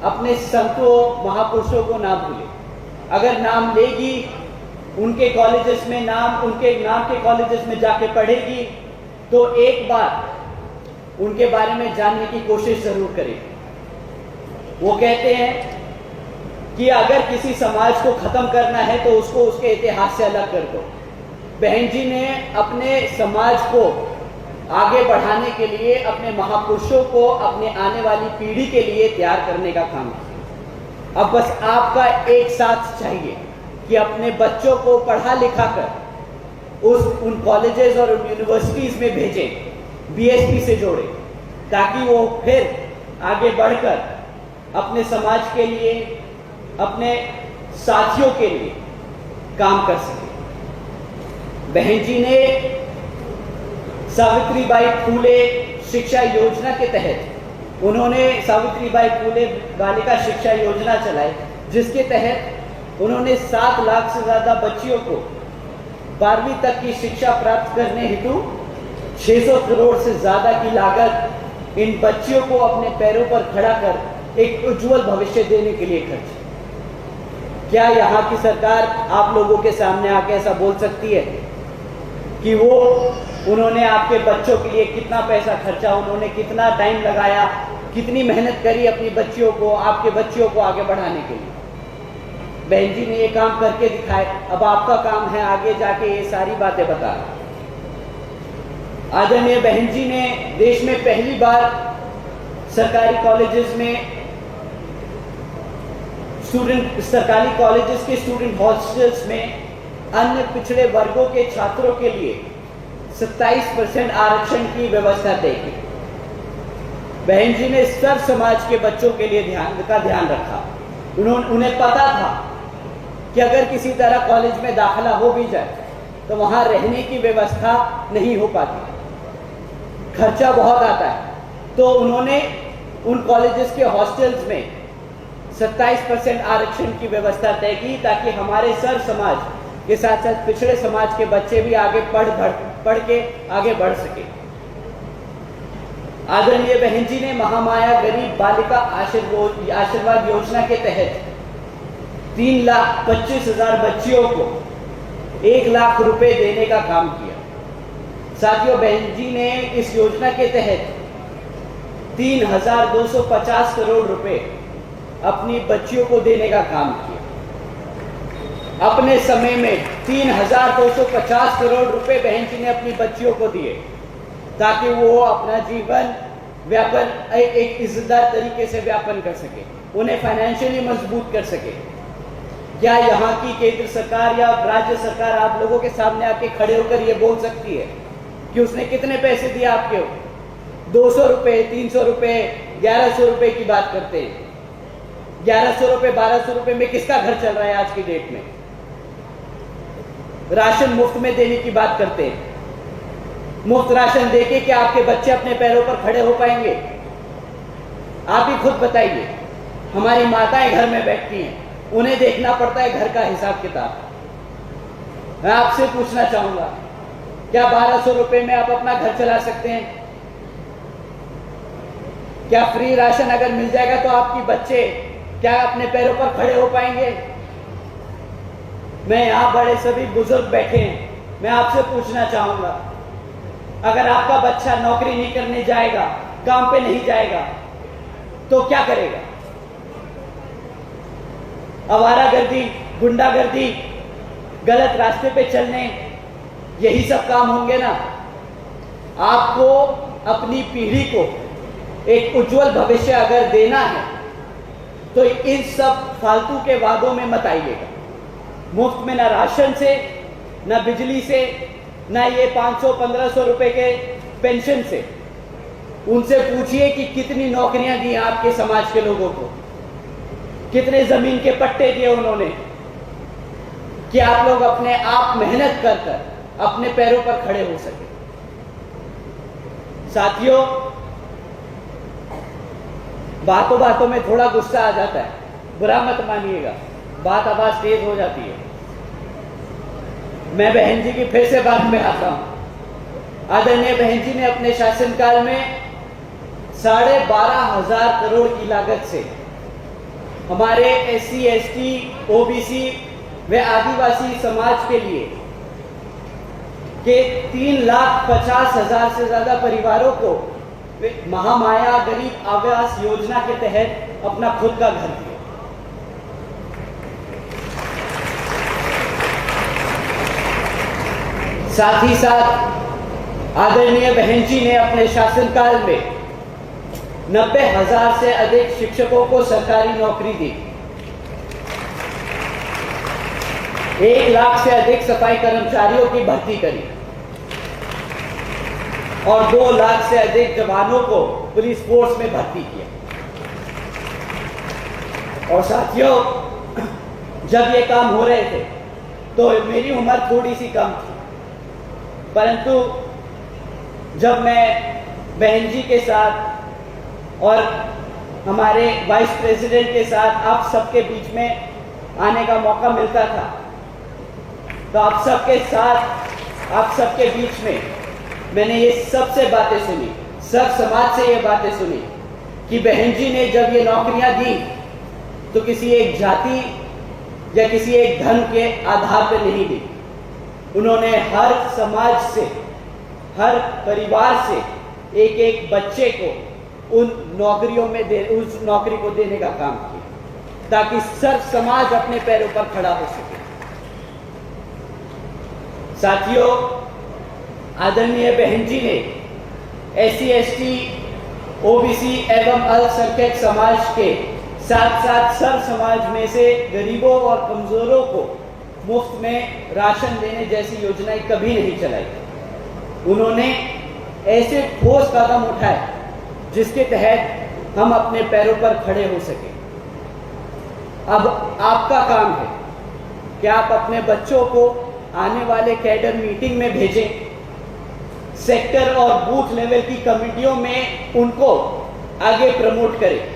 अपने संतों, महापुरुषों को ना भूले। अगर नाम लेगी, उनके कॉलेजेस में नाम, उनके नाम के कॉलेजेस में जाके पढ़ेगी, तो एक बार उनके बारे में जानने की कोशिश जरूर करेगी। वो कहते हैं कि अगर किसी समाज को खत्म करना है तो उसको उसके इतिहास से अलग कर दो। बहन जी ने अपने समाज को आगे बढ़ाने के लिए, अपने महापुरुषों को अपने आने वाली पीढ़ी के लिए तैयार करने का काम किया। अब बस आपका एक साथ चाहिए कि अपने बच्चों को पढ़ा लिखा कर उन कॉलेजेस और उन यूनिवर्सिटीज में भेजें, बीएसपी से जोड़ें, ताकि वो फिर आगे बढ़कर अपने समाज के लिए, अपने साथियों के लिए काम कर सके। बहन जी ने सावित्रीबाई फूले शिक्षा योजना के तहत, उन्होंने सावित्रीबाई फूले बालिका शिक्षा योजना चलाई, जिसके तहत उन्होंने 7 लाख से ज्यादा बच्चियों को 12वीं तक की शिक्षा प्राप्त करने हेतु 600 करोड़ से ज्यादा की लागत इन बच्चियों को अपने पैरों पर खड़ा कर एक उज्जवल भविष्य देने के लिए खर्च। क्या यहाँ की सरकार आप लोगों के सामने आके ऐसा बोल सकती है कि उन्होंने आपके बच्चों के लिए कितना पैसा खर्चा, उन्होंने कितना टाइम लगाया, कितनी मेहनत करी अपनी बच्चियों को, आपके बच्चियों को आगे बढ़ाने के लिए? बहन जी ने ये काम करके दिखाए। अब आपका काम है आगे जाके ये सारी बातें बताना। आदरणीय बहन जी ने देश में पहली बार सरकारी कॉलेजेस में सरकारी कॉलेजेस के स्टूडेंट हॉस्टल्स में अन्य पिछड़े वर्गों के छात्रों के लिए 27% आरक्षण की व्यवस्था तय की। बहन जी ने सर्व समाज के बच्चों के लिए ध्यान रखा। उन्हें पता था कि अगर किसी तरह कॉलेज में दाखिला हो भी जाए तो वहां रहने की व्यवस्था नहीं हो पाती, खर्चा बहुत आता है। तो उन्होंने उन कॉलेजेस के हॉस्टल्स में 27% आरक्षण की व्यवस्था तय की, ताकि हमारे सर्व समाज के साथ साथ पिछड़े समाज के बच्चे भी आगे पढ़ के आगे बढ़ सके। आदरणीय बहन जी ने महामाया गरीब बालिका आशीर्वाद योजना के तहत 3,25,000 बच्चियों को 1 लाख रुपए देने का काम किया। साथियों, बहन जी ने इस योजना के तहत 3,250 करोड़ रुपए अपनी बच्चियों को देने का काम किया। अपने समय में 3,250 करोड़ रुपए बहन जी ने अपनी बच्चियों को दिए, ताकि वो अपना जीवन व्यापन एक इज्जतदार तरीके से व्यापन कर सके, उन्हें फाइनेंशियली मजबूत कर सके। क्या यहाँ की केंद्र सरकार या राज्य सरकार आप लोगों के सामने आके खड़े होकर ये बोल सकती है कि उसने कितने पैसे दिए आपके 200 रुपये, 300 रुपये, 1100 रुपये की बात करते हैं। 1100 रुपये, 1200 रुपये में किसका घर चल रहा है आज की डेट में? राशन मुफ्त में देने की बात करते हैं। मुफ्त राशन देके क्या आपके बच्चे अपने पैरों पर खड़े हो पाएंगे? आप ही खुद बताइए। हमारी माताएं घर में बैठती हैं, उन्हें देखना पड़ता है घर का हिसाब किताब। मैं आपसे पूछना चाहूंगा, क्या 1200 रुपये में आप अपना घर चला सकते हैं? क्या फ्री राशन अगर मिल जाएगा तो आपके बच्चे क्या अपने पैरों पर खड़े हो पाएंगे? मैं यहां बड़े सभी बुजुर्ग बैठे हैं, मैं आपसे पूछना चाहूंगा, अगर आपका बच्चा नौकरी नहीं करने जाएगा, काम पे नहीं जाएगा, तो क्या करेगा? आवारागर्दी, गुंडागर्दी, गलत रास्ते पे चलने, यही सब काम होंगे ना? आपको अपनी पीढ़ी को एक उज्जवल भविष्य अगर देना है तो इन सब फालतू के वादों में मत आइएगा। मुफ्त में ना राशन से, ना बिजली से, ना ये 500-1500 रुपए के पेंशन से। उनसे पूछिए कि कितनी नौकरियां दी आपके समाज के लोगों को, कितने जमीन के पट्टे दिए उन्होंने, कि आप लोग अपने आप मेहनत कर कर अपने पैरों पर खड़े हो सके। साथियों, बातों बातों में थोड़ा गुस्सा आ जाता है, बुरा मत मानिएगा, बात आवाज तेज हो जाती है। मैं बहन जी की फिर से बात में आता हूं। आदरणीय बहन जी ने अपने शासनकाल में 12,500 करोड़ की लागत से हमारे SC, ST, OBC व आदिवासी समाज के लिए के 3,50,000 से ज्यादा परिवारों को महामाया गरीब आवास योजना के तहत अपना खुद का घर दिया। साथ ही साथ आदरणीय बहन जी ने अपने शासनकाल में 90,000 से अधिक शिक्षकों को सरकारी नौकरी दी। 1 लाख से अधिक सफाई कर्मचारियों की भर्ती करी और 2 लाख से अधिक जवानों को पुलिस फोर्स में भर्ती किया। और साथियों, जब ये काम हो रहे थे तो मेरी उम्र थोड़ी सी कम थी, परंतु जब मैं बहन जी के साथ और हमारे वाइस प्रेसिडेंट के साथ आप सबके बीच में आने का मौका मिलता था, तो आप सबके साथ, आप सबके बीच में मैंने ये सबसे बातें सुनी, सब समाज से ये बातें सुनी कि बहन जी ने जब ये नौकरियां दी तो किसी एक जाति या किसी एक धर्म के आधार पर नहीं दी। उन्होंने हर समाज से, हर परिवार से एक एक बच्चे को उन नौकरियों में उस नौकरी को देने का काम किया ताकि सर्व समाज अपने पैरों पर खड़ा हो सके। साथियों, आदरणीय बहन जी ने SC, ST, OBC एवं अल्पसंख्यक समाज के साथ साथ सर्व समाज में से गरीबों और कमजोरों को मुफ्त में राशन देने जैसी योजनाएं कभी नहीं चलाई। उन्होंने ऐसे ठोस कदम उठाए जिसके तहत हम अपने पैरों पर खड़े हो सके। अब आपका काम है कि आप अपने बच्चों को आने वाले कैडर मीटिंग में भेजें, सेक्टर और बूथ लेवल की कमेटियों में उनको आगे प्रमोट करें।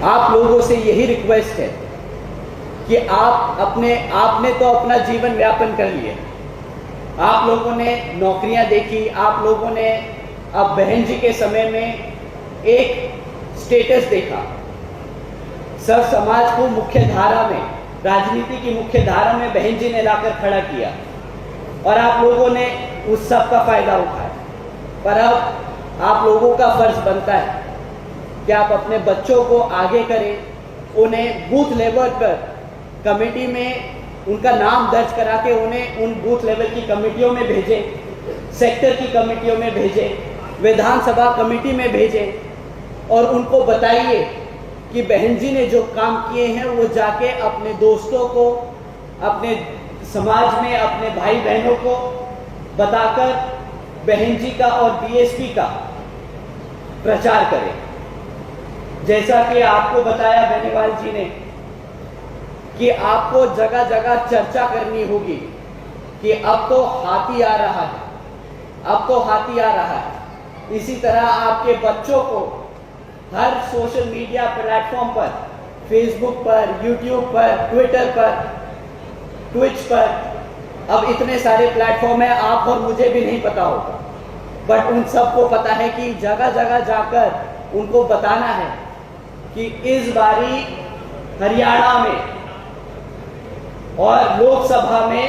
आप लोगों से यही रिक्वेस्ट है कि आपने तो अपना जीवन यापन कर लिया, आप लोगों ने नौकरियां देखी, आप लोगों ने अब बहन जी के समय में एक स्टेटस देखा, सब समाज को मुख्य धारा में, राजनीति की मुख्य धारा में बहन जी ने लाकर खड़ा किया और आप लोगों ने उस सब का फायदा उठाया। पर अब आप लोगों का फर्ज बनता है कि आप अपने बच्चों को आगे करें, उन्हें बूथ लेवल पर कमेटी में उनका नाम दर्ज करा के उन्हें उन बूथ लेवल की कमेटियों में भेजें, सेक्टर की कमेटियों में भेजें, विधानसभा कमेटी में भेजें और उनको बताइए कि बहन जी ने जो काम किए हैं वो जाके अपने दोस्तों को, अपने समाज में अपने भाई बहनों को बताकर बहन जी का और बीएसपी का प्रचार करें। जैसा कि आपको बताया बेनीवाल जी ने कि आपको जगह जगह चर्चा करनी होगी कि अब तो हाथी आ रहा है, अब तो हाथी आ रहा है। इसी तरह आपके बच्चों को हर सोशल मीडिया प्लेटफॉर्म पर, फेसबुक पर, यूट्यूब पर, ट्विटर पर, ट्विच पर, अब इतने सारे प्लेटफॉर्म है, आप और मुझे भी नहीं पता होगा, बट उन सबको पता है कि जगह जगह जाकर उनको बताना है कि इस बारी हरियाणा में और लोकसभा में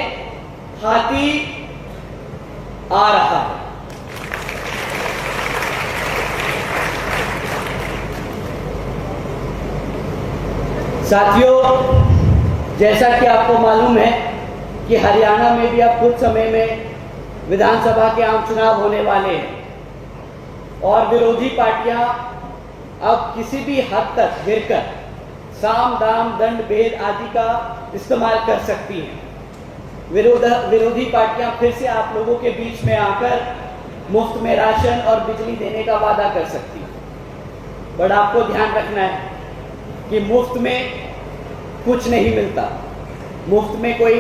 हाथी आ रहा है। साथियों, जैसा कि आपको मालूम है कि हरियाणा में भी अब कुछ समय में विधानसभा के आम चुनाव होने वाले हैं और विरोधी पार्टियां अब किसी भी हद तक गिरकर साम दाम दंड भेद आदि का इस्तेमाल कर सकती हैं। विरोधी पार्टियां फिर से आप लोगों के बीच में आकर मुफ्त में राशन और बिजली देने का वादा कर सकती हैं। बट आपको ध्यान रखना है कि मुफ्त में कुछ नहीं मिलता, मुफ्त में कोई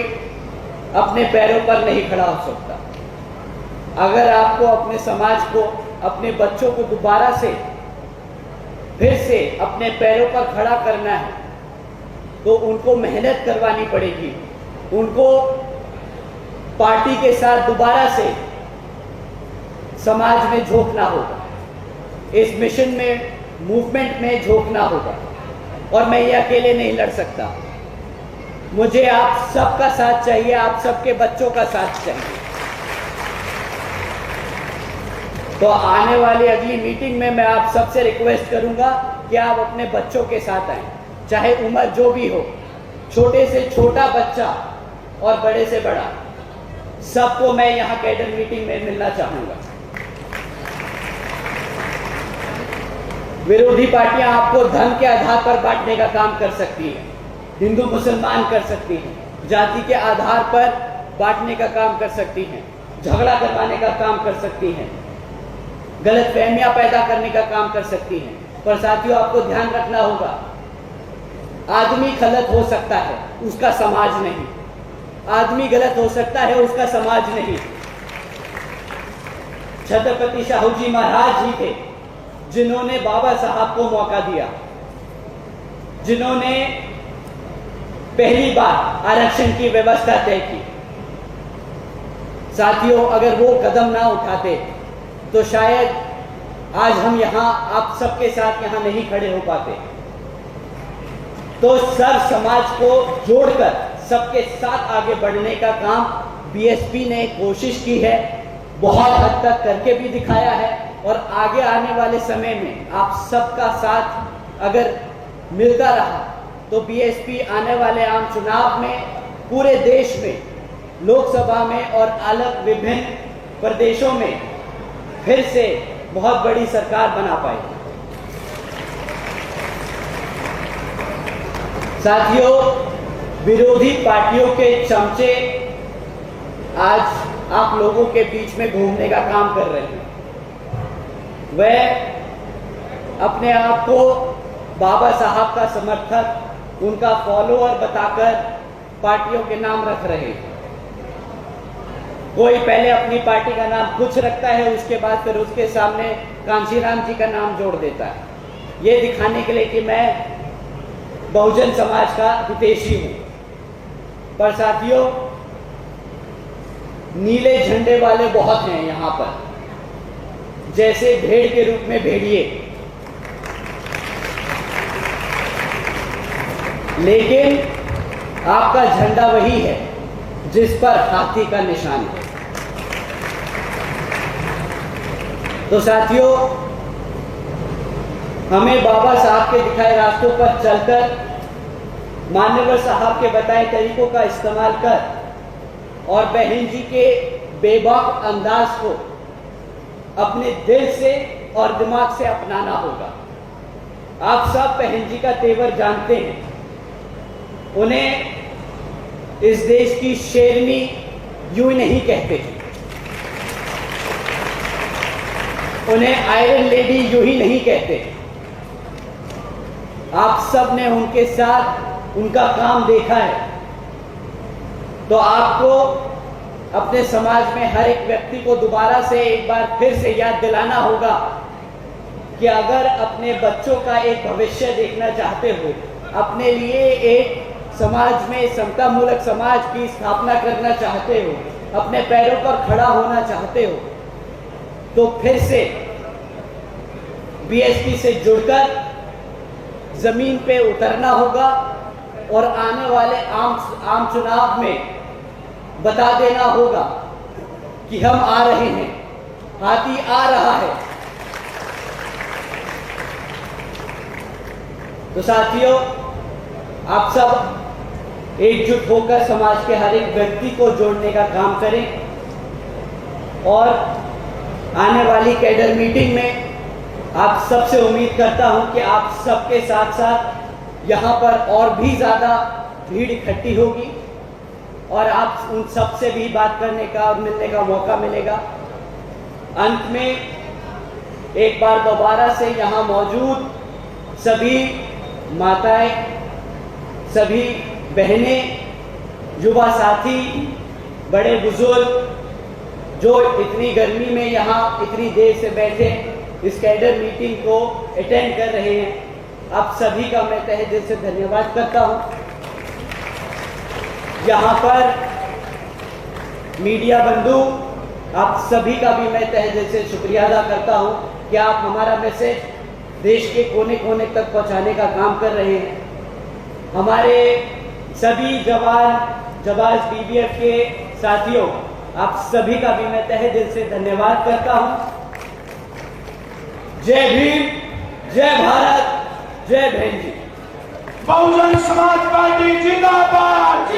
अपने पैरों पर नहीं खड़ा हो सकता। अगर आपको अपने समाज को, अपने बच्चों को दोबारा से फिर से अपने पैरों पर खड़ा करना है तो उनको मेहनत करवानी पड़ेगी, उनको पार्टी के साथ दोबारा से समाज में झोंकना होगा, इस मिशन में, मूवमेंट में झोंकना होगा। और मैं ये अकेले नहीं लड़ सकता, मुझे आप सबका साथ चाहिए, आप सबके बच्चों का साथ चाहिए। तो आने वाली अगली मीटिंग में मैं आप सबसे रिक्वेस्ट करूंगा कि आप अपने बच्चों के साथ आएं, चाहे उम्र जो भी हो, छोटे से छोटा बच्चा और बड़े से बड़ा, सबको मैं यहां कैडर मीटिंग में मिलना चाहूंगा। विरोधी पार्टियां आपको धन के आधार पर बांटने का काम कर सकती हैं, हिंदू मुसलमान कर सकती हैं, जाति के आधार पर बांटने का काम कर सकती हैं, झगड़ा करवाने का काम कर सकती हैं, गलतफहमियां पैदा करने का काम कर सकती हैं। पर साथियों, आपको ध्यान रखना होगा, आदमी गलत हो सकता है, उसका समाज नहीं। आदमी गलत हो सकता है, उसका समाज नहीं। छत्रपति शाहू जी महाराज ही थे जिन्होंने बाबा साहब को मौका दिया, जिन्होंने पहली बार आरक्षण की व्यवस्था तय की। साथियों, अगर वो कदम ना उठाते तो शायद आज हम यहाँ आप सबके साथ यहाँ नहीं खड़े हो पाते। तो सर्व समाज को जोड़कर सबके साथ आगे बढ़ने का काम बीएसपी ने कोशिश की है, बहुत हद तक करके भी दिखाया है। और आगे आने वाले समय में आप सबका साथ अगर मिलता रहा तो बीएसपी आने वाले आम चुनाव में पूरे देश में, लोकसभा में और अलग विभिन्न प्रदेशों में फिर से बहुत बड़ी सरकार बना पाएगी। साथियों, विरोधी पार्टियों के चमचे आज आप लोगों के बीच में घूमने का काम कर रहे हैं। वह अपने आप को बाबा साहब का समर्थक, उनका फॉलोअर बताकर पार्टियों के नाम रख रहे हैं। कोई पहले अपनी पार्टी का नाम कुछ रखता है, उसके बाद फिर उसके सामने कांशीराम जी का नाम जोड़ देता है, ये दिखाने के लिए कि मैं बहुजन समाज का हितैषी हूं। पर साथियों, नीले झंडे वाले बहुत हैं यहां पर, जैसे भेड़ के रूप में भेड़िए, लेकिन आपका झंडा वही है जिस पर हाथी का निशान है। तो साथियों, हमें बाबा साहब के दिखाए रास्तों पर चलकर, मान्यवर साहब के बताए तरीकों का इस्तेमाल कर और बहन जी के बेबाक अंदाज को अपने दिल से और दिमाग से अपनाना होगा। आप सब बहन जी का तेवर जानते हैं, उन्हें इस देश की शेरनी यूं नहीं कहते, उन्हें आयरन लेडी यूं ही नहीं कहते। आप सब ने उनके साथ उनका काम देखा है, तो आपको अपने समाज में हर एक व्यक्ति को दोबारा से एक बार फिर से याद दिलाना होगा कि अगर अपने बच्चों का एक भविष्य देखना चाहते हो, अपने लिए एक समाज में समतामूलक समाज की स्थापना करना चाहते हो, अपने पैरों पर खड़ा होना चाहते हो, तो फिर से बीएसपी से जुड़कर जमीन पे उतरना होगा और आने वाले आम चुनाव में बता देना होगा कि हम आ रहे हैं, हाथी आ रहा है। तो साथियों, आप सब एकजुट होकर समाज के हर एक व्यक्ति को जोड़ने का काम करें और आने वाली कैडर मीटिंग में आप सबसे उम्मीद करता हूं कि आप सबके साथ साथ यहां पर और भी ज़्यादा भीड़ इकट्ठी होगी और आप उन सब से भी बात करने का और मिलने का मौका मिलेगा। अंत में एक बार दोबारा से यहाँ मौजूद सभी माताएं, सभी बहनें, युवा साथी, बड़े बुजुर्ग जो इतनी गर्मी में यहाँ इतनी देर से बैठे इस कैडर मीटिंग को अटेंड कर रहे हैं, आप सभी का मैं तहे दिल से धन्यवाद करता हूँ। यहाँ पर मीडिया बंधु, आप सभी का भी मैं तहे दिल से शुक्रिया अदा करता हूँ कि आप हमारा मैसेज देश के कोने कोने तक पहुँचाने का काम कर रहे हैं। हमारे सभी जवान बीबीएफ के साथियों, आप सभी का भी मैं तहे दिल से धन्यवाद करता हूँ। जय भीम, जय भारत, जय बहन जी। बहुजन समाज पार्टी जिंदाबाद।